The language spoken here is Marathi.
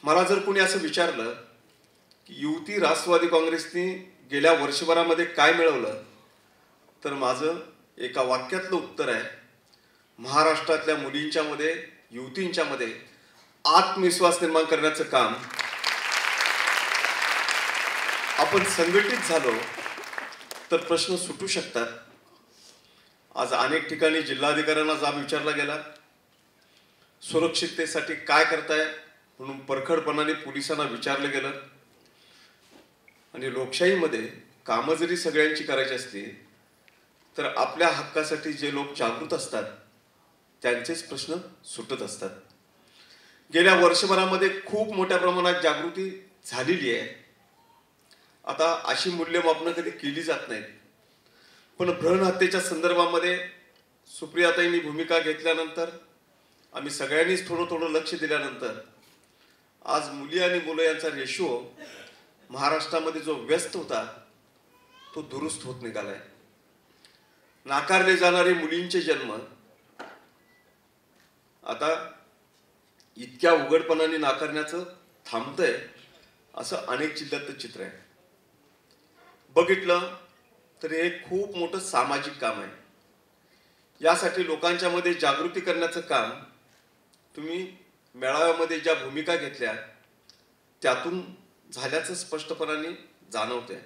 मला जर कोणी असं विचारलं की युती राष्ट्रवादी काँग्रेसने गेल्या वर्षभरामध्ये काय मिळवलं, तर माझं एका वाक्यातलं उत्तर आहे, महाराष्ट्रातल्या मुलींच्यामध्ये, युवतींच्यामध्ये आत्मविश्वास निर्माण करण्याचं काम आपण संघटित झालो तर प्रश्न सुटू शकतात. आज अनेक ठिकाणी जिल्हाधिकाऱ्यांना जाब विचारला गेला, सुरक्षिततेसाठी काय करताय म्हणून परखडपणाने पोलिसांना विचारलं गेलं. आणि लोकशाहीमध्ये कामं जरी सगळ्यांची करायची असली तर आपल्या हक्कासाठी जे लोक जागृत असतात त्यांचेच प्रश्न सुटत असतात. गेल्या वर्षभरामध्ये खूप मोठ्या प्रमाणात जागृती झालेली आहे. आता अशी मूल्यमापनं कधी केली जात नाहीत, पण भ्रूण हत्येच्या संदर्भामध्ये सुप्रियाताईंनी भूमिका घेतल्यानंतर, आम्ही सगळ्यांनीच थोडं थोडं लक्ष दिल्यानंतर आज मुली आणि मुलं यांचा रेशो महाराष्ट्रामध्ये जो व्यस्त होता तो दुरुस्त होत निघालाय. नाकारले जाणारे मुलींचे जन्म आता इतक्या उघडपणाने नाकारण्याचं थांबतंय असं अनेक जिल्ह्यात चित्र आहे. बघितलं तर हे खूप मोठं सामाजिक काम आहे. यासाठी लोकांच्या मध्ये जागृती करण्याचं काम तुम्ही मेळाव्यामध्ये ज्या भूमिका घेतल्या त्यातून झाल्याचं स्पष्टपणाने जाणवतंय.